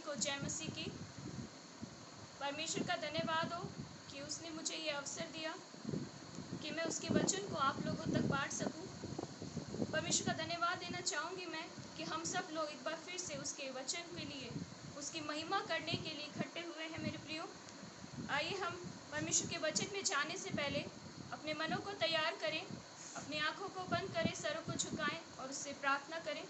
सबको जय मसीह की। परमेश्वर का धन्यवाद हो कि उसने मुझे ये अवसर दिया कि मैं उसके वचन को आप लोगों तक बांट सकूं। परमेश्वर का धन्यवाद देना चाहूँगी मैं कि हम सब लोग एक बार फिर से उसके वचन के लिए, उसकी महिमा करने के लिए इकट्ठे हुए हैं मेरे प्रियो। आइए हम परमेश्वर के वचन में जाने से पहले अपने मनों को तैयार करें, अपनी आंखों को बंद करें, सरों को झुकाएं और उससे प्रार्थना करें।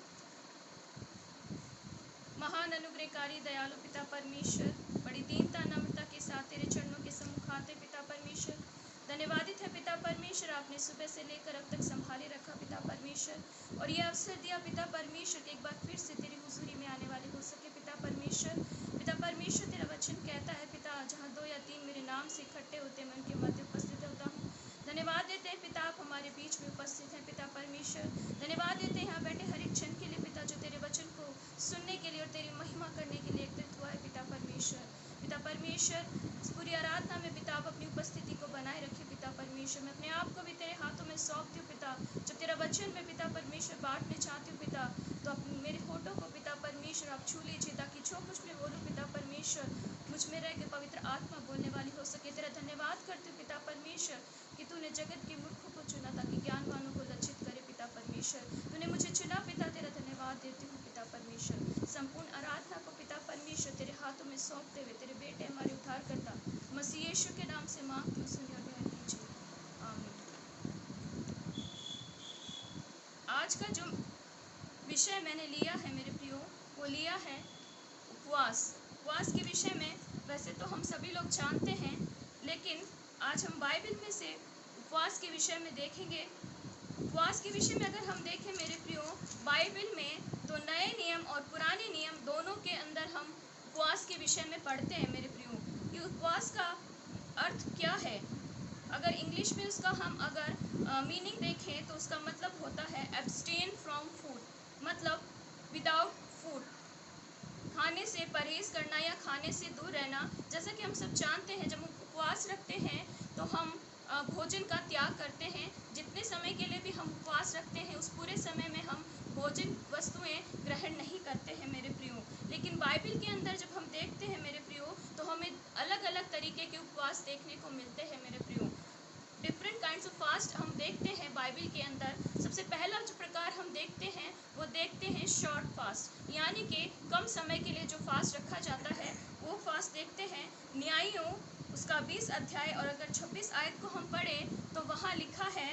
महान अनुग्रहकारी दयालु पिता परमेश्वर, बड़ी दीनता नम्रता के साथ तेरे चरणों के सम्मुख आते पिता परमेश्वर। धन्यवादित है पिता परमेश्वर, आपने सुबह से लेकर अब तक संभाले रखा पिता परमेश्वर, और ये अवसर दिया पिता परमेश्वर कि एक बार फिर से तेरी हुजूरी में आने वाले हो सके पिता परमेश्वर। पिता परमेश्वर, तेरा वचन कहता है पिता, जहाँ 2 या 3 मेरे नाम से इकट्ठे होते मैं उनके मध्य उपस्थित होता हूँ। धन्यवाद देते हैं पिता, आप हमारे बीच में उपस्थित हैं पिता परमेश्वर। धन्यवाद देते हैं यहाँ बैठे हर एक जन के लिए पिता, जो तेरे वचन को सुनने के लिए और तेरी महिमा करने के लिए एकत्रित हुआ है पिता परमेश्वर। पिता परमेश्वर, इस पूरी आराधना में पिता आप अपनी उपस्थिति को बनाए रखे पिता परमेश्वर। मैं अपने आप को भी तेरे हाथों में सौंपती हूँ पिता। जब तेरा वचन में पिता परमेश्वर बांटने चाहती हूँ पिता, तो मेरे होठों को पिता परमेश्वर आप छू लीजिए, ताकि जो कुछ मैं बोलूँ पिता परमेश्वर मुझ में रह के पवित्र आत्मा बोलने वाली हो सके। तेरा धन्यवाद करती हूँ पिता परमेश्वर कि तूने जगत के मूर्खों को चुना ताकि ज्ञानवानों को लज्जित करे पिता परमेश्वर। तूने मुझे चुना पिता, तेरा धन्यवाद देती हूँ पिता परमेश्वर। संपूर्ण आराधना को पिता परमेश्वर तेरे हाथों में सौंपते हुए तेरे बेटे हमारे उद्धारकर्ता मसीह यीशु के नाम से मांगती हूँ, सुनिए और ग्रहण कीजिए, आमीन। आज का जो विषय मैंने लिया है मेरे प्रियो, वो लिया है उपवास। उपवास के विषय में वैसे तो हम सभी लोग जानते हैं, लेकिन आज हम बाइबल में से उपवास के विषय में देखेंगे। उपवास के विषय में अगर हम देखें मेरे प्रियो, बाइबल में तो नए नियम और पुराने नियम दोनों के अंदर हम उपवास के विषय में पढ़ते हैं मेरे प्रियो। कि उपवास का अर्थ क्या है। अगर इंग्लिश में उसका हम अगर मीनिंग देखें तो उसका मतलब होता है एब्सटेन फ्रॉम फूड, मतलब विदाउट फूड, खाने से परहेज करना या खाने से दूर रहना। जैसा कि हम सब जानते हैं, जब हम उपवास रखते हैं तो हम भोजन का त्याग करते हैं। जितने समय के लिए भी हम उपवास रखते हैं उस पूरे समय में हम भोजन वस्तुएं ग्रहण नहीं करते हैं मेरे प्रियो। लेकिन बाइबल के अंदर जब हम देखते हैं मेरे प्रियो, तो हमें अलग अलग तरीके के उपवास देखने को मिलते हैं मेरे प्रियो। डिफरेंट काइंड्स ऑफ फास्ट हम देखते हैं बाइबल के अंदर। सबसे पहला जो प्रकार हम देखते हैं वो देखते हैं शॉर्ट फास्ट, यानी कि कम समय के लिए जो फास्ट रखा जाता है वो फास्ट देखते हैं। न्यायियों उसका 20 अध्याय और अगर 26 आयत को हम पढ़ें तो वहाँ लिखा है,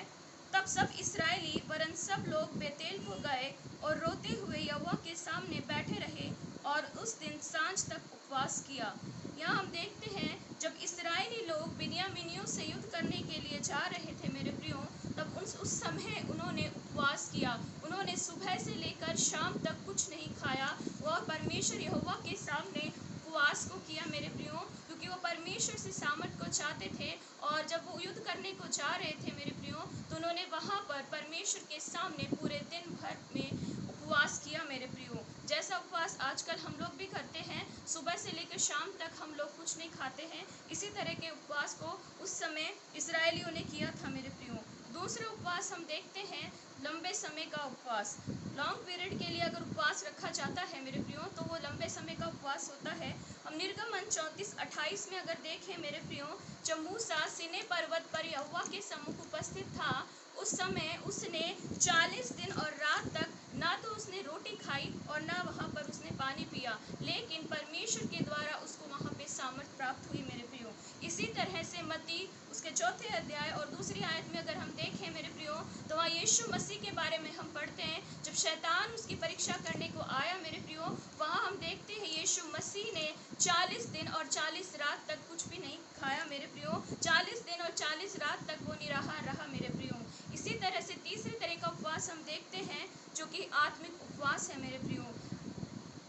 तब सब इस्राएली वरन सब लोग बेतेल को गए और रोते हुए यहोवा के सामने बैठे रहे और उस दिन सांझ तक उपवास किया। यहाँ हम देखते हैं जब इस्राएली लोग बिन्यामीनियों से युद्ध करने के लिए जा रहे थे मेरे प्रियो, तब उस समय उन्होंने उपवास किया। उन्होंने सुबह से लेकर शाम तक कुछ नहीं खाया और परमेश्वर यहोवा के सामने उपवास को किया मेरे प्रियो, क्योंकि वो परमेश्वर से सामर्थ को चाहते थे। और जब वो युद्ध करने को जा रहे थे मेरे प्रियो, तो उन्होंने वहाँ पर परमेश्वर के सामने पूरे दिन भर में उपवास किया मेरे प्रियो। जैसा उपवास आजकल हम लोग भी करते हैं, सुबह से लेकर शाम तक हम लोग कुछ नहीं खाते हैं, इसी तरह के उपवास को उस समय इस्राएलियों ने किया था मेरे प्रियो। दूसरा उपवास हम देखते हैं लंबे समय का उपवास। लॉन्ग पीरियड के लिए अगर उपवास रखा जाता है मेरे प्रियो, तो वो लंबे समय का उपवास होता है। हम निर्गमन 34:28 में अगर देखें मेरे प्रियो, जब मूसा सीनै पर्वत पर यहोवा के सम्मुख उपस्थित था, उस समय उसने 40 दिन और रात तक ना तो उसने रोटी खाई और ना वहाँ पर उसने पानी पिया, लेकिन परमेश्वर के द्वारा उसको वहाँ पे सामर्थ प्राप्त हुई मेरे प्रियो। इसी तरह से मत्ती उसके 4 अध्याय और दूसरी आयत में अगर हम देखें मेरे प्रियो, तो वहाँ यीशु मसीह के बारे में हम पढ़ते हैं। जब शैतान उसकी परीक्षा करने को आया मेरे प्रियो, वहाँ हम देखते हैं यीशु मसीह ने 40 दिन और 40 रात तक कुछ भी नहीं खाया मेरे प्रियो। 40 दिन और 40 रात तक वो निराहार रहा मेरे प्रियो। इसी तरह से तीसरे तरह का उपवास हम देखते हैं, जो कि आत्मिक उपवास है मेरे प्रियो।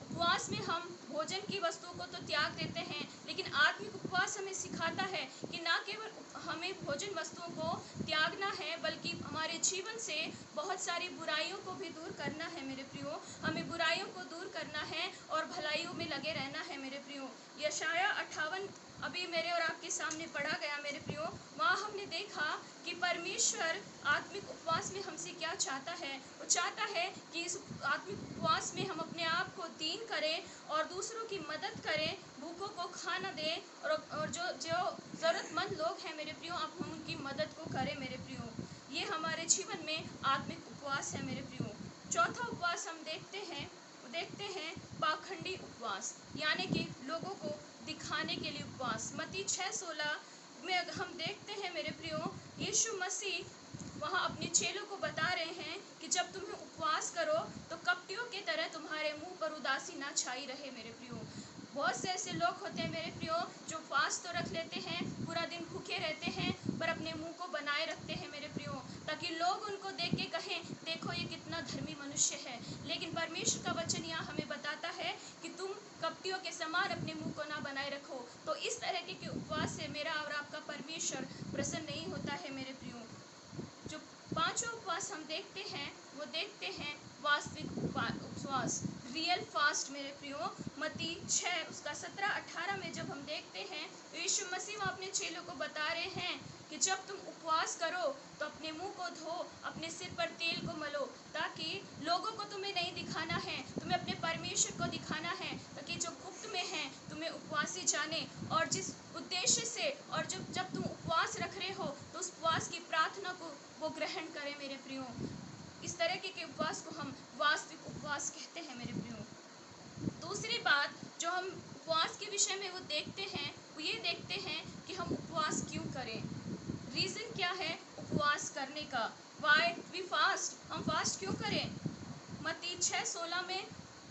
उपवास में हम भोजन की वस्तुओं को तो त्याग देते हैं, लेकिन आत्मिक उपवास हमें सिखाता है कि ना केवल हमें भोजन वस्तुओं को त्यागना है, बल्कि हमारे जीवन से बहुत सारी बुराइयों को भी दूर करना है मेरे प्रियो। हमें बुराइयों को दूर करना है और भलाइयों में लगे रहना है मेरे प्रियो। यशाया 58 अभी मेरे और आपके सामने पढ़ा गया मेरे प्रियो। वहाँ हमने देखा कि परमेश्वर आत्मिक उपवास में हमसे क्या चाहता है। वो चाहता है कि इस आत्मिक उपवास में हम अपने आप को दीन करें और दूसरों की मदद करें, भूखों को खाना दें और जो जो ज़रूरतमंद लोग हैं मेरे प्रियो, आप हम उनकी मदद को करें मेरे प्रियो। ये हमारे जीवन में आत्मिक उपवास है मेरे प्रियो। चौथा उपवास हम देखते हैं पाखंडी उपवास, यानी कि लोगों को दिखाने के लिए उपवास। मत्ती 6:16 में हम देखते हैं मेरे प्रियो, यीशु मसीह वहाँ अपने चेलों को बता रहे हैं कि जब तुम्हें उपवास करो तो कपटियों की तरह तुम्हारे मुंह पर उदासी ना छाई रहे मेरे प्रियो। बहुत से ऐसे लोग होते हैं मेरे प्रियो जो फास्ट तो रख लेते हैं, पूरा दिन भूखे रहते हैं, पर अपने मुंह को बनाए रखते हैं मेरे प्रियो, ताकि लोग उनको देख के कहें देखो ये कितना धर्मी मनुष्य है। लेकिन परमेश्वर का वचन यहाँ हमें बताता है कि तुम कपटियों के समान अपने मुंह को ना बनाए रखो। तो इस तरह के उपवास से मेरा और आपका परमेश्वर प्रसन्न नहीं होता है मेरे प्रियो। जो पांचों उपवास हम देखते हैं वो देखते हैं वास्तविक उपवास, रियल फास्ट मेरे प्रियो। मत्ती 6:17-18 में जब हम देखते हैं तो यीशु मसीह अपने चेलों को बता रहे हैं कि जब तुम उपवास करो तो अपने मुंह को धो, अपने सिर पर तेल को मलो, ताकि लोगों को तुम्हें नहीं दिखाना है, तुम्हें अपने परमेश्वर को दिखाना है, ताकि जो गुप्त में है तुम्हें उपवासी जाने। और जिस उद्देश्य से और जब तुम उपवास रख रहे हो तो उस उपवास की प्रार्थना को वो ग्रहण करें मेरे प्रियो। इस तरह के उपवास को हम वास्तविक उपवास कहते हैं मेरे प्रियो। दूसरी बात जो हम उपवास के विषय में वो देखते हैं, वो ये देखते हैं कि हम उपवास क्यों करें। रीज़न क्या है उपवास करने का, वाई वी फास्ट, हम फास्ट क्यों करें। मत्ती 6:16 में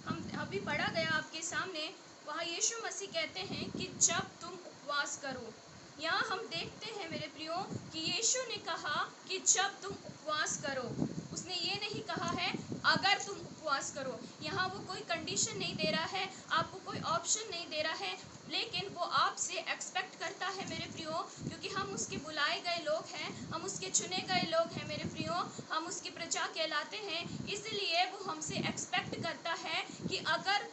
हम अभी पढ़ा गया आपके सामने, वहाँ यीशु मसीह कहते हैं कि जब तुम उपवास करो। यहाँ हम देखते हैं मेरे प्रियो कि यीशु ने कहा कि जब तुम उपवास करो, उसने ये नहीं कहा है अगर तुम उपवास करो। यहाँ वो कोई कंडीशन नहीं दे रहा है, आपको कोई ऑप्शन नहीं दे रहा है, लेकिन वो आपसे एक्सपेक्ट करता है मेरे प्रियो, क्योंकि हम उसके बुलाए गए लोग हैं, हम उसके चुने गए लोग हैं मेरे प्रियो, हम उसकी प्रजा कहलाते हैं। इसलिए वो हमसे एक्सपेक्ट करता है कि अगर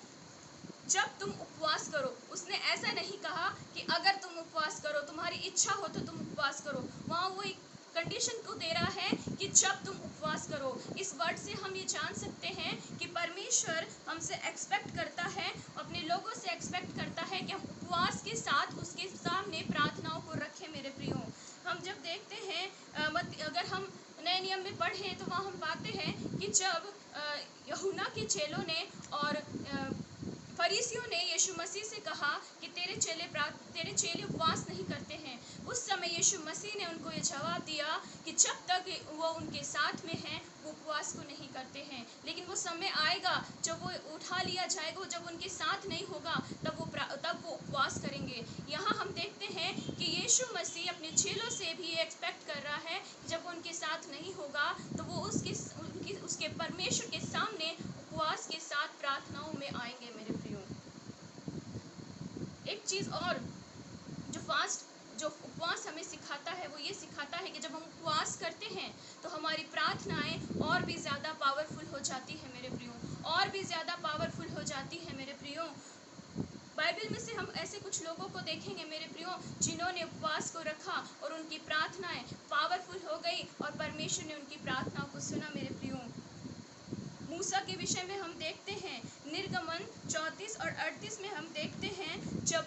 जब तुम उपवास करो, उसने ऐसा नहीं कहा कि अगर तुम उपवास करो, तुम्हारी इच्छा हो तो तुम उपवास करो। वहाँ वो एक कंडीशन को दे रहा है कि जब तुम उपवास करो। इस वर्ड से हम ये जान सकते हैं कि परमेश्वर हमसे एक्सपेक्ट करता है, अपने लोगों से एक्सपेक्ट करता है कि हम उपवास के साथ उसके सामने प्रार्थनाओं को रखें मेरे प्रियो। हम जब देखते हैं अगर हम नए नियम में पढ़ें तो वहाँ हम पाते हैं कि जब यूहन्ना के चेलों ने और फरीसियों ने यीशु मसीह से कहा कि तेरे चेले उपवास नहीं करते हैं, उस समय यीशु मसीह ने उनको ये जवाब दिया कि जब तक वो उनके साथ में हैं वो उपवास को नहीं करते हैं, लेकिन वो समय आएगा जब वो उठा लिया जाएगा, जब उनके साथ नहीं होगा तब वो उपवास करेंगे। यहाँ हम देखते हैं कि यीशु मसीह अपने चेलों से भी एक्सपेक्ट कर रहा है कि जब वो उनके साथ नहीं होगा तो वो उसके परमेश्वर के सामने उपवास के साथ प्रार्थनाओं में आएंगे मेरे प्रियो। एक चीज़ और जो उपवास हमें सिखाता है वो ये सिखाता है कि जब हम उपवास करते हैं तो हमारी प्रार्थनाएं और भी ज़्यादा पावरफुल हो जाती है मेरे प्रियो, और भी ज़्यादा पावरफुल हो जाती है मेरे प्रियो। बाइबल में से हम ऐसे कुछ लोगों को देखेंगे मेरे प्रियो जिन्होंने उपवास को रखा और उनकी प्रार्थनाएं पावरफुल हो गई और परमेश्वर ने उनकी प्रार्थनाओं को सुना मेरे प्रियो। मूसा के विषय में हम देखते हैं, निर्गमन 34 और 38 में हम देखते हैं जब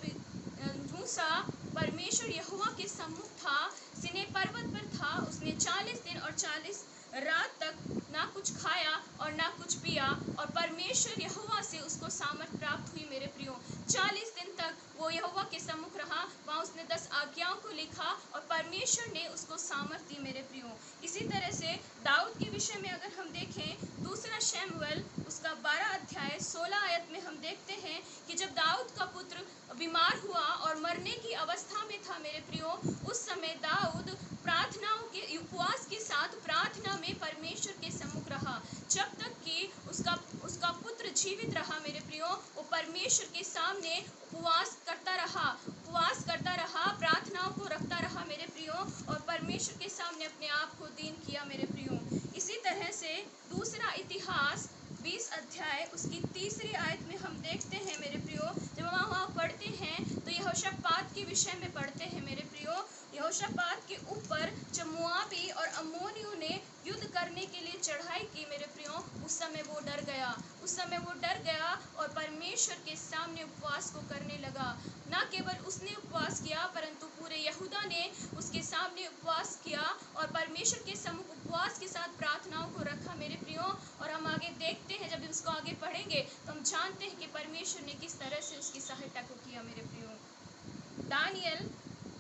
मूसा परमेश्वर यहोवा के सम्मुख था, सिनै पर्वत पर था, उसने 40 दिन और 40 रात तक ना कुछ खाया और ना कुछ पिया, और परमेश्वर यहोवा से उसको सामर्थ प्राप्त हुई मेरे प्रियो। 40 दिन तक वो यहोवा के सम्मुख रहा, वहाँ उसने 10 आज्ञाओं को लिखा और परमेश्वर ने उसको सामर्थ दी मेरे प्रियो। इसी तरह से दाऊद के विषय में अगर हम देखें, दूसरा शमूएल उसका 12:16 में हम देखते हैं कि जब दाऊद का पुत्र बीमार हुआ और मरने की अवस्था में था मेरे प्रियो, उस समय दाऊद प्रार्थनाओं के उपवास के साथ प्रार्थना में परमेश्वर के सम्मुख रहा, जब तक कि उसका पुत्र जीवित रहा मेरे प्रियो। वो परमेश्वर के सामने उपवास करता रहा, प्रार्थनाओं को रखता रहा मेरे प्रियो, और परमेश्वर के सामने अपने आप को दीन किया मेरे प्रियो। इसी तरह से दूसरा इतिहास 20 अध्याय उसकी 3री आयत में हम देखते हैं मेरे प्रियो, जब हम वहाँ पढ़ते हैं तो यहोशापात के विषय में पढ़ते हैं मेरे प्रियो। यहोशापात के ऊपर जब मोआबी और अम्मोनियों ने युद्ध करने के लिए चढ़ाई की मेरे प्रियो, उस समय समय वो डर गया। उस समय वो डर गया और परमेश्वर के सामने उपवास को करने लगा। न केवल उसने उपवास किया परंतु पूरे यहूदा ने उसके सामने उपवास किया और परमेश्वर के सम्मुख उपवास के साथ प्रार्थनाओं को रखा मेरे प्रियो। और हम आगे देखते हैं, जब इसको आगे पढ़ेंगे तो हम जानते हैं कि परमेश्वर ने किस तरह से उसकी सहायता को किया मेरे प्रियो।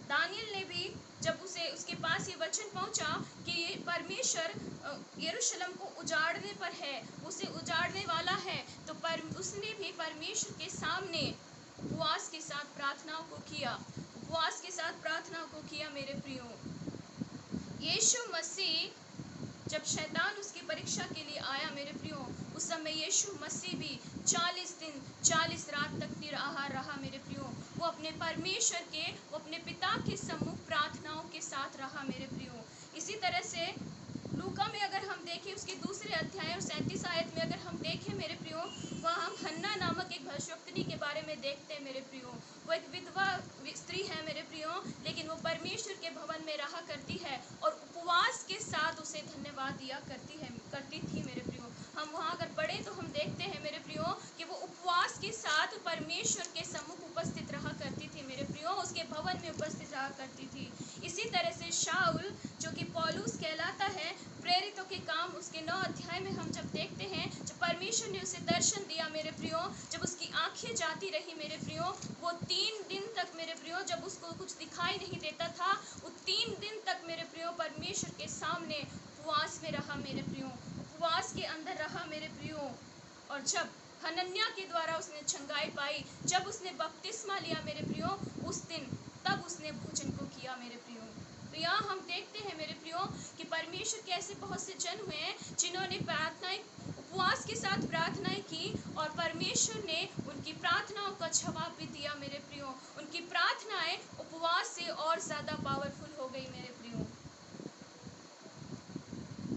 दानियल ने भी, जब उसके पास ये वचन पहुंचा कि ये परमेश्वर यरूशलेम को उजाड़ने पर है, उसे उजाड़ने वाला है, तो उसने भी परमेश्वर के सामने उपवास के साथ प्रार्थनाओं को किया। उपवास के साथ प्रार्थनाओं को किया मेरे प्रियो। यीशु मसीह जब शैतान उसकी परीक्षा के लिए आया मेरे प्रियो, उस समय यीशु मसीह भी 40 दिन 40 रात तक निराहार रहा मेरे प्रियो। वो अपने परमेश्वर के, वो अपने पिता के सम्मुख प्रार्थनाओं के साथ रहा मेरे प्रियो। इसी तरह से लूका में अगर हम देखें, उसके दूसरे अध्याय और 37 आयत में अगर हम देखें मेरे प्रियो, वहाँ हम हन्ना नामक एक भविष्यवक्तनी के बारे में देखते हैं मेरे प्रियो। वो एक विधवा स्त्री है मेरे प्रियो, लेकिन वो परमेश्वर के भवन में रहा करती है और उपवास के साथ उसे धन्यवाद दिया करती थी मेरे प्रियो। हम वहाँ अगर पढ़े तो हम देखते हैं मेरे प्रियो कि वो उपवास के साथ परमेश्वर के सम्मुख उपस्थित रहा करती थी मेरे प्रियो, उसके भवन में उपस्थित रहा करती थी। इसी तरह से शाऊल, जो कि पौलुस कहलाता है, प्रेरितों के काम उसके 9 अध्याय में हम जब देखते हैं, जब परमेश्वर ने उसे दर्शन दिया मेरे प्रियो, जब उसकी आंखें जाती रही मेरे प्रियो, वो 3 दिन तक मेरे प्रियो, जब उसको कुछ दिखाई नहीं देता था, वो 3 दिन तक मेरे प्रियो परमेश्वर के सामने उपवास में रहा मेरे प्रियो, उपवास के अंदर रहा मेरे प्रियो। और जब हनन्याह के द्वारा उसने चंगाई पाई, जब उसने बपतिस्मा लिया मेरे प्रियो, उस दिन तब उसने भोजन को किया मेरे प्रियो। तो यहाँ हम देखते हैं मेरे प्रियो कि परमेश्वर के ऐसे बहुत से जन हुए हैं जिन्होंने प्रार्थनाएं, उपवास के साथ प्रार्थनाएं की और परमेश्वर ने उनकी प्रार्थनाओं का जवाब भी दिया मेरे प्रियो। उनकी प्रार्थनाएं उपवास से और ज़्यादा पावरफुल हो गई मेरे प्रियो।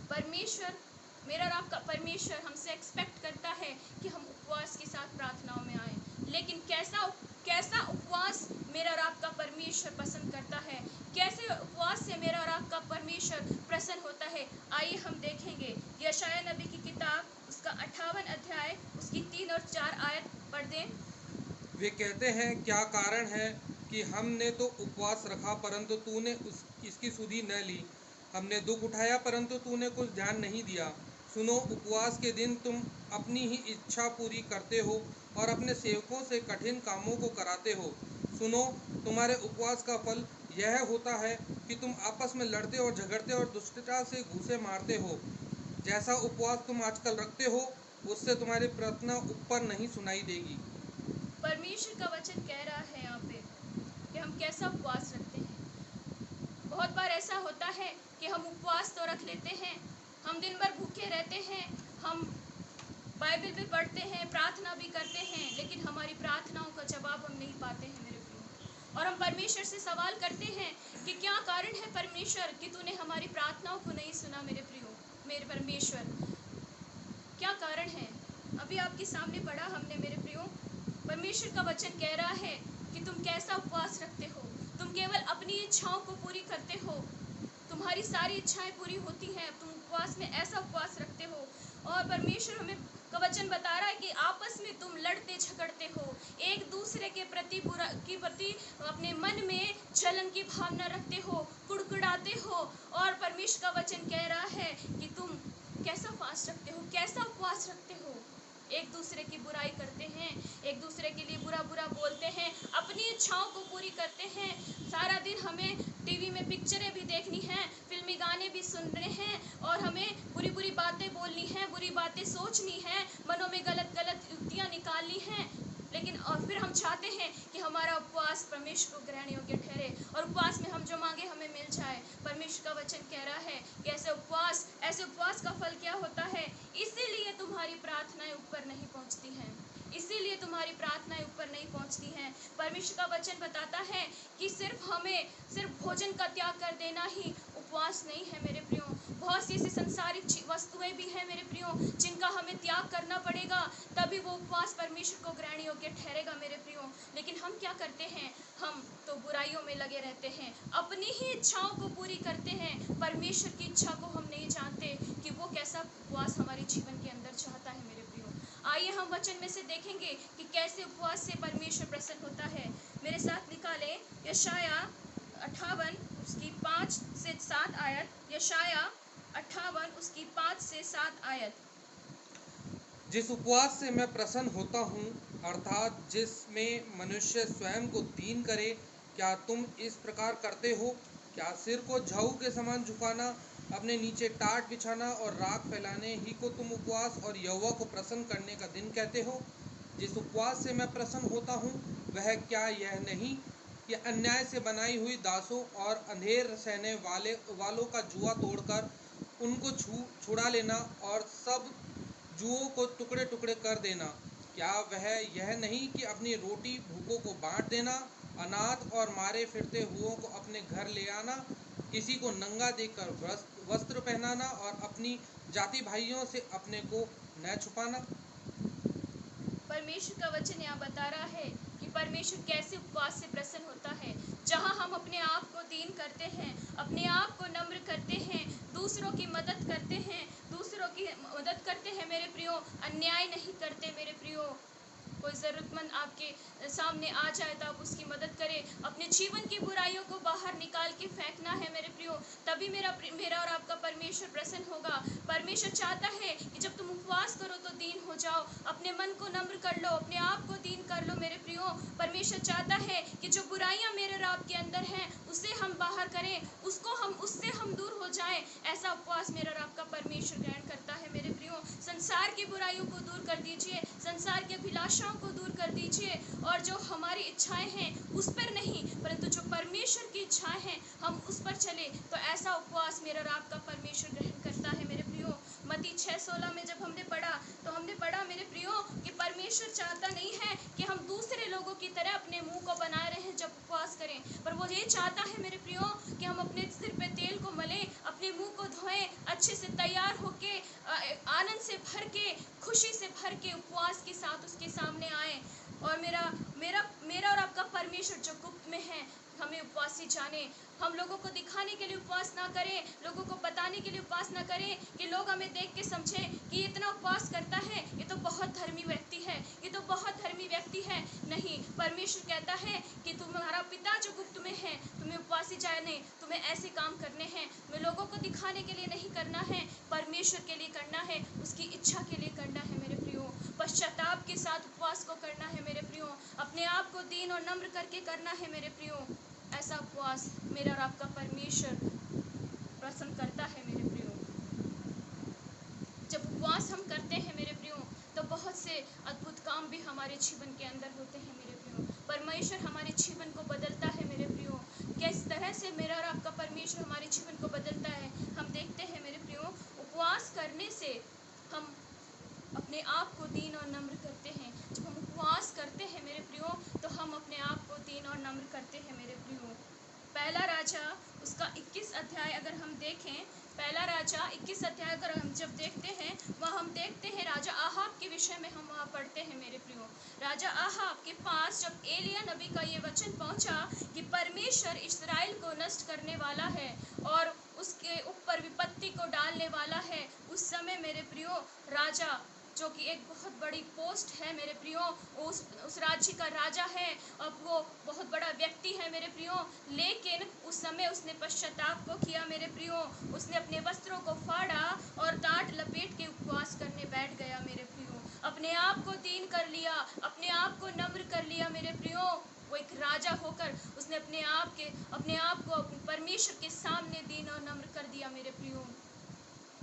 परमेश्वर, मेरा और आपका परमेश्वर हमसे एक्सपेक्ट करता है कि हम उपवास के साथ प्रार्थनाओं में आए, लेकिन कैसा उपवास मेरा और आपका परमेश्वर पसंद करता है, कैसे उपवास से मेरा और आपका परमेश्वर प्रसन्न होता है। आइए हम देखेंगे यशायाह नबी की किताब, उसका 58 अध्याय, उसकी 3 और 4 आयत पढ़ दें। वे कहते हैं, क्या कारण है कि हमने तो उपवास रखा परंतु तूने इसकी सुधि न ली, हमने दुख उठाया परंतु तूने कुछ ध्यान नहीं दिया। सुनो, उपवास के दिन तुम अपनी ही इच्छा पूरी करते हो और अपने सेवकों से कठिन कामों को कराते हो। सुनो, तुम्हारे उपवास का फल यह होता है कि तुम आपस में लड़ते और झगड़ते और दुष्टता से घूंसे मारते हो। जैसा उपवास तुम आजकल रखते हो, उससे तुम्हारी प्रार्थना ऊपर नहीं सुनाई देगी। परमेश्वर का वचन कह रहा है यहाँ पे कि हम कैसा उपवास रखते हैं। बहुत बार ऐसा होता है कि हम उपवास तो रख लेते हैं, हम दिन भर भूखे रहते हैं, हम बाइबल भी पढ़ते हैं, प्रार्थना भी करते हैं, लेकिन हमारी प्रार्थनाओं का जवाब हम नहीं पाते हैं मेरे प्रियो। और हम परमेश्वर से सवाल करते हैं कि क्या कारण है परमेश्वर कि तूने हमारी प्रार्थनाओं को नहीं सुना मेरे प्रियो, मेरे परमेश्वर, क्या कारण है। अभी आपके सामने पढ़ा हमने मेरे प्रियो, परमेश्वर का वचन कह रहा है कि तुम कैसा उपवास रखते हो, तुम केवल अपनी इच्छाओं को पूरी करते हो, तुम्हारी सारी इच्छाएं पूरी होती हैं, तुम उपवास में ऐसा उपवास रखते हो। और परमेश्वर हमें का वचन बता रहा है कि आपस में तुम लड़ते झगड़ते हो, एक दूसरे के प्रति अपने मन में जलन की भावना रखते हो, कुड़कुड़ाते हो। और परमेश्वर का वचन कह रहा है कि तुम कैसा फास्ट रखते हो, कैसा उपवास रखते हो, एक दूसरे की बुराई करते हैं, एक दूसरे के लिए बुरा बुरा बोलते हैं, अपनी इच्छाओं को पूरी करते हैं। सारा दिन हमें टीवी में पिक्चरें भी देखनी हैं, फिल्मी गाने भी सुनने हैं और हमें बुरी बुरी बातें बोलनी हैं, बुरी बातें सोचनी हैं, मनों में गलत गलत युक्तियाँ निकालनी हैं। लेकिन और फिर हम चाहते हैं कि हमारा उपवास परमेश्वर को ग्रहण योग्य ठहरे और उपवास में हम जो मांगे हमें मिल जाए। परमेश्वर का वचन कह रहा है कि ऐसे उपवास का फल क्या होता है, इसीलिए तुम्हारी प्रार्थनाएं ऊपर नहीं पहुंचती हैं, इसीलिए तुम्हारी प्रार्थनाएं ऊपर नहीं पहुंचती हैं। परमेश्वर का वचन बताता है कि सिर्फ भोजन का त्याग कर देना ही उपवास नहीं है मेरे प्रियो। बहुत सी ऐसी संसारिक वस्तुएं भी हैं मेरे प्रियो जिनका हमें त्याग करना पड़ेगा, तभी वो उपवास परमेश्वर को ग्रहण योग्य ठहरेगा मेरे प्रियो। लेकिन हम क्या करते हैं, हम तो बुराइयों में लगे रहते हैं, अपनी ही इच्छाओं को पूरी करते हैं, परमेश्वर की इच्छा को हम नहीं जानते कि वो कैसा उपवास हमारे जीवन के अंदर चाहता है मेरे प्रियो। आइए हम वचन में से देखेंगे कि कैसे उपवास से परमेश्वर प्रसन्न होता है। मेरे साथ निकालें यशाया 58 उसकी 5 से 7 आयत, यशाया 58 उसकी 5 से 7 आयत। जिस उपवास से मैं प्रसन्न होता हूँ, अर्थात जिसमें मनुष्य स्वयं को दीन करे, क्या तुम इस प्रकार करते हो? क्या सिर को जऊ के समान झुकाना, अपने नीचे टाट बिछाना और राख फैलाने ही को तुम उपवास और यहोवा को प्रसन्न करने का दिन कहते हो? जिस उपवास से मैं प्रसन्न होता हूँ, वह क्या यह नहीं कि अन्याय से बनाई हुई दासों और अंधेर सहने वालों का जुआ तोड़कर उनको छुड़ा लेना और सब जुओं को टुकड़े टुकड़े कर देना? क्या वह यह नहीं कि अपनी रोटी भूखों को बांट देना, अनाथ और मारे फिरते हुओं को अपने घर ले आना, किसी को नंगा देखकर वस्त्र पहनाना और अपनी जाति भाइयों से अपने को न छुपाना? परमेश्वर का वचन यहाँ बता रहा है कि परमेश्वर कैसे उपवास से प्रसन्न होता है, जहाँ हम अपने आप को दीन करते हैं, अपने आप को नम्र करते हैं, दूसरों की मदद करते हैं, दूसरों की मदद करते हैं मेरे प्रियो, अन्याय नहीं करते मेरे प्रियो। कोई ज़रूरतमंद आपके सामने आ जाए तो आप उसकी मदद करें, अपने जीवन की बुराइयों को बाहर निकाल के फेंकना है मेरे प्रियो, तभी मेरा और आपका परमेश्वर प्रसन्न होगा। परमेश्वर चाहता है कि जब तुम उपवास करो तो दीन हो जाओ, अपने मन को नम्र कर लो, अपने आप को दीन कर लो मेरे प्रियो। परमेश्वर चाहता है कि जो बुराइयां मेरे और आपके अंदर हैं उसे हम बाहर करें, उससे हम दूर हो जाएं। ऐसा उपवास मेरा और आपका परमेश्वर ग्रहण करता है मेरे प्रियो। संसार की बुराइयों को दूर कर दीजिए, संसार की अभिलाषाओं को दूर कर दीजिए, और जो हमारी इच्छाएं हैं उस पर नहीं, परंतु जो परमेश्वर की इच्छाएं हैं हम उस पर चले, तो ऐसा उपवास मेरा और आपका परमेश्वर ग्रहण करता है मेरे प्रियो। मत्ती 6:16 में जब हमने पढ़ा मेरे प्रियो कि परमेश्वर चाहता नहीं है कि हम दूसरे लोगों की तरह अपने मुंह को बनाए रहें जब उपवास करें, पर वो ये चाहता है मेरे प्रियो कि हम अपने सिर पे तेल को मलें, अपने मुंह को धोएं, अच्छे से तैयार होके आनंद से भर के, खुशी से भर के उपवास के साथ उसके सामने आए। और मेरा और आपका परमेश्वर जो गुप्त में है, हमें उपवासी जाने, हम लोगों को दिखाने के लिए उपवास ना करें, लोगों को बताने के लिए उपवास ना करें कि लोग हमें देख के समझें कि ये इतना उपवास करता है, ये तो बहुत धर्मी व्यक्ति है, ये तो बहुत धर्मी व्यक्ति है। नहीं, परमेश्वर कहता है कि तुम्हारा पिता जो गुप्त में है, तुम्हें उपवासी जाने, तुम्हें ऐसे काम करने हैं, तुम्हें लोगों को दिखाने के लिए नहीं करना है, परमेश्वर के लिए करना है, उसकी इच्छा के लिए करना है मेरे प्रियो। पश्चाताप के साथ उपवास को करना है मेरे प्रियो, अपने आप को दीन और नम्र करके करना है मेरे प्रियो। ऐसा उपवास मेरा और आपका परमेश्वर प्रसन्न करता है मेरे प्रियो। जब उपवास हम करते हैं मेरे प्रियो, तो बहुत से अद्भुत काम भी हमारे जीवन के अंदर होते हैं मेरे प्रियो। परमेश्वर हमारे जीवन को बदलता है मेरे प्रियो। किस तरह से मेरा और आपका परमेश्वर हमारे जीवन को बदलता है हम देखते हैं मेरे प्रियो। उपवास करने से हम अपने आप को दीन और नम्र करते हैं। जब हम उपवास करते हैं मेरे प्रियो, तो हम अपने आप को दीन और नम्र करते हैं मेरे प्रियो। पहला राजा उसका 21 अध्याय अगर हम देखें, पहला राजा 21 अध्याय अगर हम जब देखते हैं, वह हम देखते हैं राजा आहाब के विषय में हम वहाँ पढ़ते हैं मेरे प्रियो। राजा आहाब के पास जब एलिया नबी का ये वचन पहुँचा कि परमेश्वर इस्राएल को नष्ट करने वाला है और उसके ऊपर विपत्ति को डालने वाला है, उस समय मेरे प्रियो राजा, जो कि एक बहुत बड़ी पोस्ट है मेरे प्रियो, उस राज्य का राजा है, अब वो बहुत बड़ा व्यक्ति है मेरे प्रियो, लेकिन उस समय उसने पश्चाताप को किया मेरे प्रियो। उसने अपने वस्त्रों को फाड़ा और टाट लपेट के उपवास करने बैठ गया मेरे प्रियो। अपने आप को दीन कर लिया, अपने आप को नम्र कर लिया मेरे प्रियो। वो एक राजा होकर उसने अपने आप को परमेश्वर के सामने दीन और नम्र कर दिया मेरे प्रियो।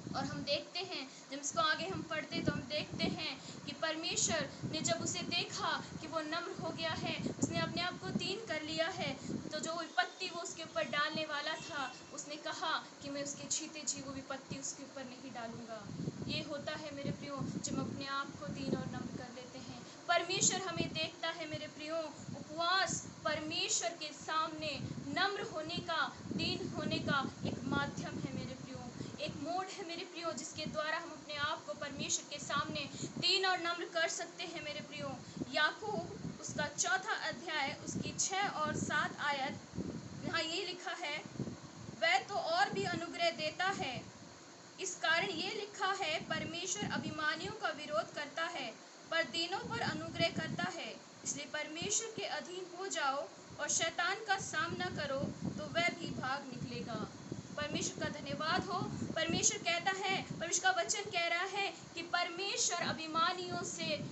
और हम देखते हैं, जब इसको आगे हम पढ़ते तो हम देखते हैं कि परमेश्वर ने जब उसे देखा कि वो नम्र हो गया है, उसने अपने आप को दीन कर लिया है, तो जो विपत्ति वो उसके ऊपर डालने वाला था, उसने कहा कि मैं उसके जीते जी वो विपत्ति उसके ऊपर नहीं डालूंगा। ये होता है मेरे प्रियो, जब हम अपने आप को दीन और नम्र कर लेते हैं। परमेश्वर हमें देखता है मेरे प्रियो। उपवास परमेश्वर के सामने नम्र होने का, दीन होने का एक माध्यम है मेरे प्रियो, एक मोड़ है मेरे प्रियो, जिसके द्वारा हम अपने आप को परमेश्वर के सामने दीन और नम्र कर सकते हैं मेरे प्रियो। याकूब उसका 4 अध्याय और 7 आयत, यहाँ ये लिखा है, वह तो और भी अनुग्रह देता है। इस कारण ये लिखा है, परमेश्वर अभिमानियों का विरोध करता है पर दीनों पर अनुग्रह करता है। इसलिए परमेश्वर के अधीन हो जाओ और शैतान का सामना करो तो वह भी भाग निकलेगा। परमेश्वर का धन्यवाद हो। परमेश्वर कहता है, परमेश्वर का वचन कह रहा है कि परमेश्वर अभिमानियों से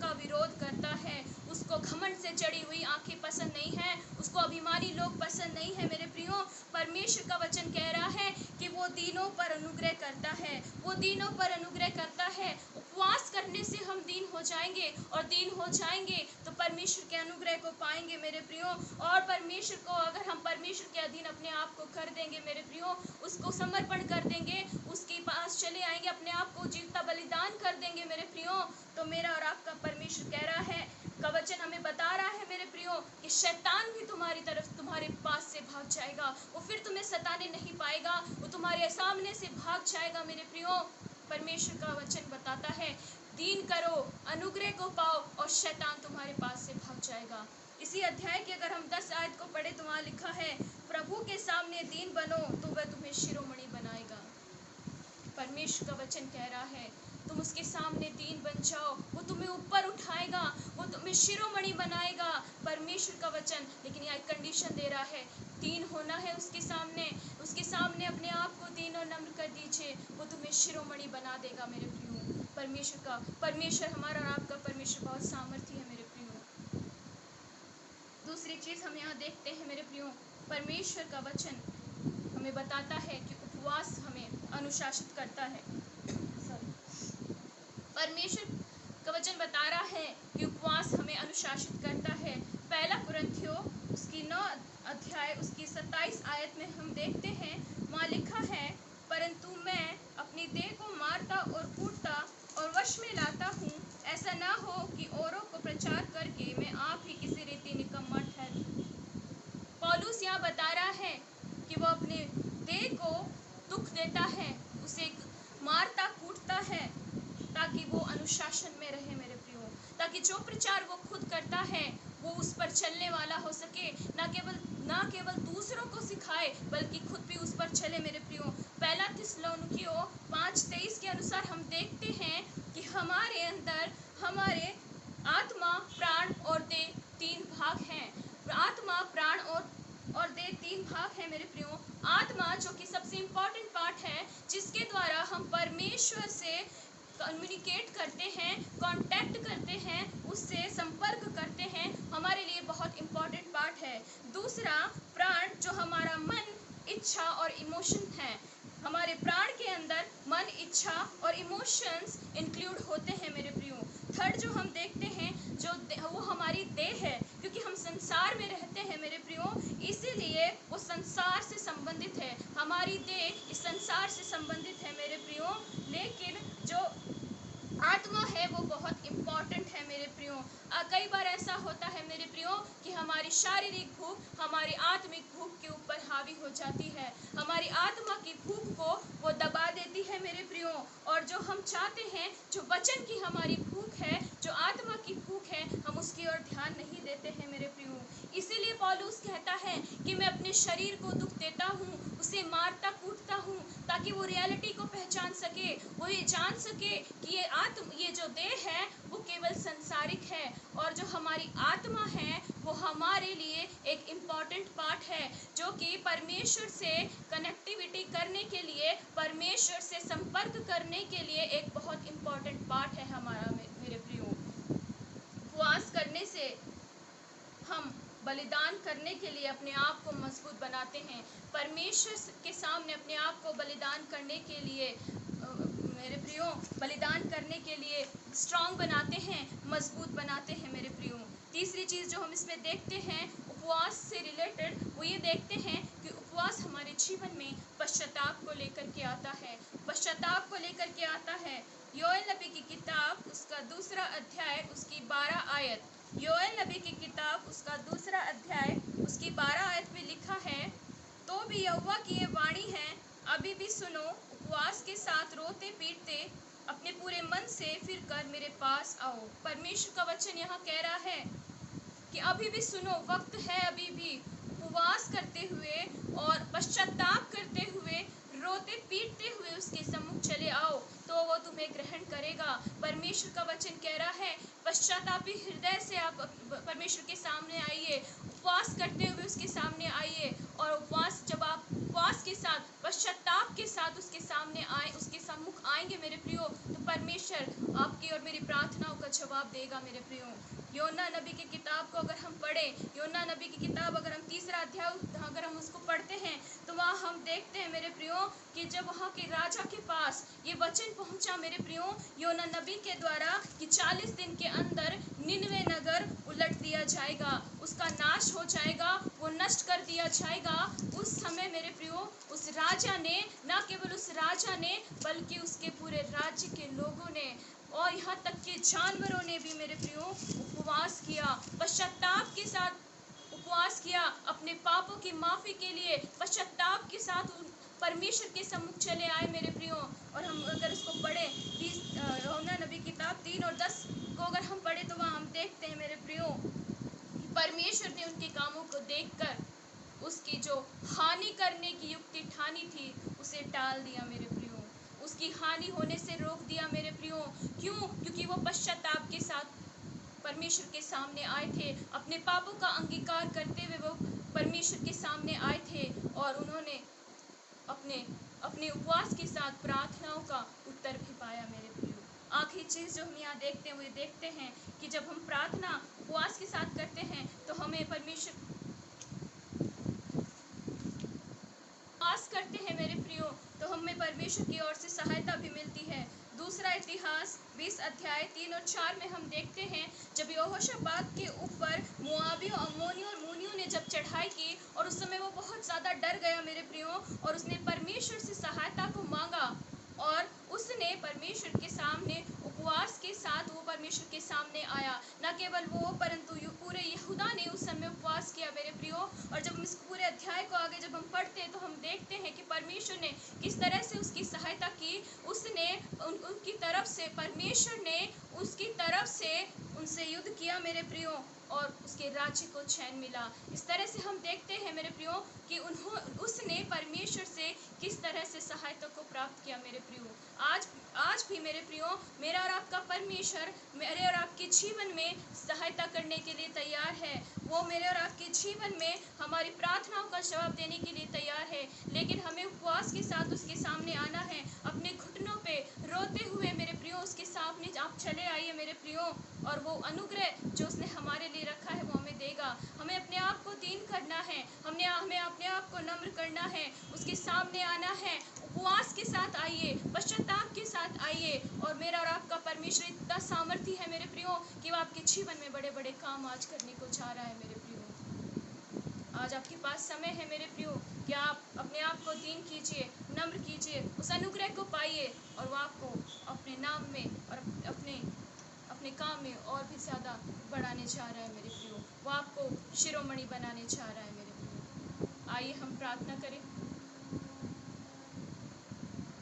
का विरोध करता है। उसको घमंड से चढ़ी हुई आंखें पसंद नहीं है, उसको अभिमानी लोग पसंद नहीं है। मेरे प्रियो, परमेश्वर का वचन कह रहा है कि वो दीनों पर अनुग्रह करता है, वो दीनों पर अनुग्रह करता है। उपवास करने से हम दीन हो जाएंगे और दीन हो जाएंगे तो परमेश्वर के अनुग्रह को पाएंगे मेरे प्रियो। और परमेश्वर को अगर हम परमेश्वर के अधीन अपने आप को कर देंगे मेरे प्रियो, उसको समर्पण कर देंगे, उसके पास चले आएंगे, अपने आप को जीवता बलिदान कर देंगे मेरे प्रियो, तो मेरा और आपका परमेश्वर कह रहा है, का वचन हमें बता रहा है मेरे प्रियो, कि शैतान भी तुम्हारी तरफ, तुम्हारे पास से भाग जाएगा। वो फिर तुम्हें सताने नहीं पाएगा, वो तुम्हारे सामने से भाग जाएगा मेरे प्रियो। परमेश्वर का वचन बताता है, दीन करो, अनुग्रह को पाओ और शैतान तुम्हारे पास से भाग जाएगा। इसी अध्याय की अगर हम 10 आयत को पढ़े तो वहाँ लिखा है, प्रभु के सामने दीन बनो तो वह तुम्हें शिरोमणि बनाएगा। परमेश्वर का वचन कह रहा है, तुम उसके सामने दीन बन जाओ, वो तुम्हें ऊपर उठाएगा, वो तुम्हें शिरोमणि बनाएगा। परमेश्वर का वचन, लेकिन यह एक कंडीशन दे रहा है, दीन होना है उसके सामने अपने आप को दीन और नम्र कर दीजिए, वो तुम्हें शिरोमणि बना देगा मेरे प्रियो। परमेश्वर हमारा और आपका परमेश्वर बहुत सामर्थ्य है मेरे प्रियो। दूसरी चीज हम यहाँ देखते हैं मेरे प्रियो, परमेश्वर का वचन हमें बताता है कि उपवास हमें अनुशासित करता है। परमेश्वर का वचन बता रहा है कि उपवास हमें अनुशासित करता है। पहला कुरिन्थियों उसकी 9 अध्याय उसकी 27 आयत में हम देखते हैं, वहाँ लिखा है, परंतु मैं अपनी देह को मारता और कूटता और वश में लाता हूँ, ऐसा ना हो कि औरों को प्रचार करके मैं आप ही किसी रीति निकम्मा ठहरूं। पौलुस यहाँ बता रहा है कि वो अपने देह को दुख देता है, उसे मारता कूटता है, ताकि वो अनुशासन में रहे मेरे प्रियो, ताकि जो प्रचार वो खुद करता है वो उस पर चलने वाला हो सके, ना केवल दूसरों को सिखाए बल्कि खुद भी उस पर चले मेरे प्रियो। पहला थिस्सलुनीकियों 5:23 के अनुसार हम देखते हैं कि हमारे अंदर हमारे आत्मा, प्राण और देह 3 भाग हैं। आत्मा, प्राण और देह 3 भाग हैं मेरे प्रियो। आत्मा जो कि सबसे इम्पोर्टेंट पार्ट है, जिसके द्वारा हम परमेश्वर से कम्युनिकेट करते हैं, कांटेक्ट करते हैं, उससे संपर्क करते हैं, हमारे लिए बहुत इम्पोर्टेंट पार्ट है। दूसरा प्राण, जो हमारा मन, इच्छा और इमोशन है। हमारे प्राण के अंदर मन, इच्छा और इमोशंस इंक्लूड होते हैं मेरे प्रियो। थर्ड जो हम देखते हैं, वो हमारी देह है, क्योंकि हम संसार में रहते हैं मेरे प्रियो, इसीलिए वो संसार से संबंधित है। हमारी देह इस संसार से संबंधित है मेरे प्रियो, लेकिन जो आत्मा है वो बहुत इम्पॉर्टेंट है मेरे प्रियो। कई बार ऐसा होता है मेरे प्रियो कि हमारी शारीरिक भूख हमारी आत्मिक भूख के ऊपर हावी हो जाती है, हमारी आत्मा की भूख को वो दबा देती है मेरे प्रियो, और जो हम चाहते हैं, जो वचन की हमारी भूख है, जो आत्मा की भूख है, हम उसकी ओर ध्यान नहीं देते हैं मेरे प्रियो। इसीलिए पौलुस कहता है कि मैं अपने शरीर को दुख देता हूँ, उसे मारता कूटता हूँ, ताकि वो रियलिटी को पहचान सके, वो ये जान सके कि ये जो देह है वो केवल सांसारिक है, और जो हमारी आत्मा है वो हमारे लिए एक इम्पॉर्टेंट पार्ट है, जो कि परमेश्वर से कनेक्टिविटी करने के लिए, परमेश्वर से संपर्क करने के लिए एक बहुत इम्पॉर्टेंट पार्ट है हमारा मेरे प्रियो। उपवास करने से हम बलिदान करने के लिए अपने आप को मजबूत बनाते हैं, परमेश्वर के सामने अपने आप को बलिदान करने के लिए मेरे प्रियो, बलिदान करने के लिए स्ट्रांग बनाते हैं, मजबूत बनाते हैं मेरे प्रियो। तीसरी चीज़ जो हम इसमें देखते हैं उपवास से रिलेटेड, वो ये देखते हैं कि उपवास हमारे जीवन में पश्चाताप को लेकर के आता है, पश्चाताप को लेकर के आता है। योएल नबी की किताब उसका 2 अध्याय उसकी 12 आयत, योएल नबी की किताब उसका 2 अध्याय उसकी 12 आयत में लिखा है, तो भी यहोवा की ये वाणी है, अभी भी सुनो, उपवास के साथ रोते पीटते अपने पूरे मन से फिर कर मेरे पास आओ। परमेश्वर का वचन यहाँ कह रहा है कि अभी भी सुनो, वक्त है अभी भी, उपवास करते हुए और पश्चाताप करते हुए, रोते पीटते हुए उसके सम्मुख चले आओ, तो वो तुम्हें ग्रहण करेगा। परमेश्वर का वचन कह रहा है, पश्चातापी हृदय से आप परमेश्वर के सामने आइए, उपवास करते हुए उसके सामने आइए। और उपवास, जब आप उपवास के साथ, पश्चाताप के साथ उसके सामने आए, उसके सम्मुख आएंगे मेरे प्रियो, तो परमेश्वर आपकी और मेरी प्रार्थनाओं का जवाब देगा मेरे प्रियो। योना नबी की किताब को अगर हम पढ़ें, योना नबी की किताब अगर हम 3रा अध्याय अगर हम उसको पढ़ते हैं, तो वहाँ हम देखते हैं मेरे प्रियो कि जब वहाँ के राजा के पास ये वचन पहुँचा मेरे प्रियो, योना नबी के द्वारा, कि 40 दिन के अंदर निनवे नगर उलट दिया जाएगा, उसका नाश हो जाएगा, वो नष्ट कर दिया जाएगा। उस समय मेरे प्रियो, उस राजा ने, न केवल उस राजा ने, बल्कि उसके पूरे राज्य के लोगों ने और यहाँ तक कि जानवरों ने भी मेरे प्रियो उपवास किया, पश्चाताप के साथ उपवास किया, अपने पापों की माफी के लिए पश्चाताप के साथ परमेश्वर के सम्मुख चले आए मेरे प्रियो। और हम अगर इसको पढ़े, योना नबी किताब 3 और 10 को अगर हम पढ़े, तो वहाँ हम देखते हैं मेरे प्रियो, परमेश्वर ने उनके कामों को देखकर उसकी जो हानि करने की युक्ति ठानी थी, उसे टाल दिया मेरे प्रियो, उसकी हानि होने से रोक दिया मेरे प्रियो। क्यों? क्योंकि वो पश्चाताप के साथ परमेश्वर के सामने आए थे, अपने पापों का अंगीकार करते हुए वो परमेश्वर के सामने आए थे, और उन्होंने अपने उपवास के साथ प्रार्थनाओं का उत्तर भी पाया मेरे प्रियो। आखिरी चीज़ जो हम यहाँ देखते हैं, वो देखते हैं कि जब हम प्रार्थना उपवास के साथ करते हैं, तो हमें परमेश्वर उपवास करते हैं मेरे प्रियो, तो हमें परमेश्वर की ओर से सहायता भी मिलती है। 2 इतिहास 20 अध्याय 3 और 4 में हम देखते हैं, जब यहोशापात के ऊपर मोआबियों, अम्मोनियों और मूनियों ने जब चढ़ाई की, और उस समय वो बहुत ज़्यादा डर गया मेरे प्रियो, और उसने परमेश्वर से सहायता को मांगा, और उसने परमेश्वर के सामने उपवास के साथ वो परमेश्वर के सामने आया। न केवल वो, परंतु पूरे यहूदा ने उस समय उपवास किया मेरे प्रियो। और जब हम इस पूरे अध्याय को आगे जब हम पढ़ते हैं, तो हम देखते हैं कि परमेश्वर ने किस तरह से उसकी सहायता की। उसने उनकी तरफ से, परमेश्वर ने उसकी तरफ से उनसे युद्ध किया मेरे प्रियो, और उसके राज्य को चैन मिला। इस तरह से हम देखते हैं मेरे प्रियो कि उसने परमेश्वर से किस तरह से सहायता को प्राप्त किया मेरे प्रियो। आज भी मेरे प्रियो, मेरा और आपका परमेश्वर मेरे और आपके जीवन में सहायता करने के लिए तैयार है। वो मेरे और आपके जीवन में हमारी प्रार्थनाओं का जवाब देने के लिए तैयार है, लेकिन हमें उपवास के साथ उसके सामने आना है, अपने घुटनों पे रोते हुए मेरे प्रियो उसके सामने आप चले आइए मेरे प्रियो, और वो अनुग्रह जो उसने हमारे लिए रखा है, वो हमें देगा। हमें अपने आप को दीन करना है, हमें अपने आप को नम्र करना है, उसके सामने आना है। उपवास के साथ आइए, पश्चाताप के साथ आइए, और मेरा और आपका परमेश्वर इतना सामर्थ्य है मेरे प्रियो कि वो आपके जीवन में बड़े बड़े काम आज करने को जा रहा है मेरे प्रियो। आज आपके पास समय है मेरे प्रियो कि आप अपने आप को दीन कीजिए, नम्र कीजिए, उस अनुग्रह को पाइए, और वो आपको अपने नाम में और अपने काम में और भी ज़्यादा बढ़ाने जा रहा है मेरे प्रियो। वो आपको शिरोमणि बनाने जा रहा है मेरे प्रियो। आइए हम प्रार्थना करें।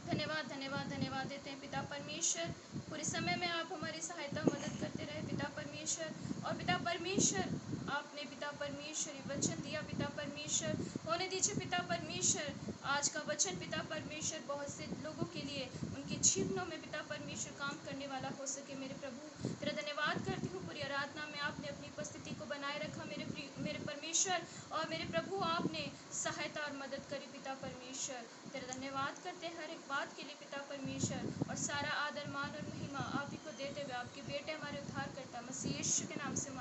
धन्यवाद धन्यवाद धन्यवाद देते हैं पिता परमेश्वर, पूरे समय में आप हमारी सहायता मदद करते रहे पिता परमेश्वर। और पिता परमेश्वर, आपने पिता परमेश्वर ये वचन दिया पिता परमेश्वर, होने दीजिए पिता परमेश्वर आज का वचन पिता परमेश्वर बहुत से लोगों के लिए उनके जीवनों में पिता परमेश्वर काम करने वाला हो सके मेरे प्रभु। तेरा धन्यवाद करती हूँ, पूरी आराधना में आपने अपनी उपस्थिति को बनाए रखा मेरे परमेश्वर, और मेरे प्रभु आपने सहायता और मदद करी पिता परमेश्वर। तेरा धन्यवाद करते हैं हर एक बात के लिए पिता परमेश्वर, और सारा आदर मान और महिमा आप ही को देते हुए आपके बेटे हमारे उद्धार करता मसीह यीशु के नाम से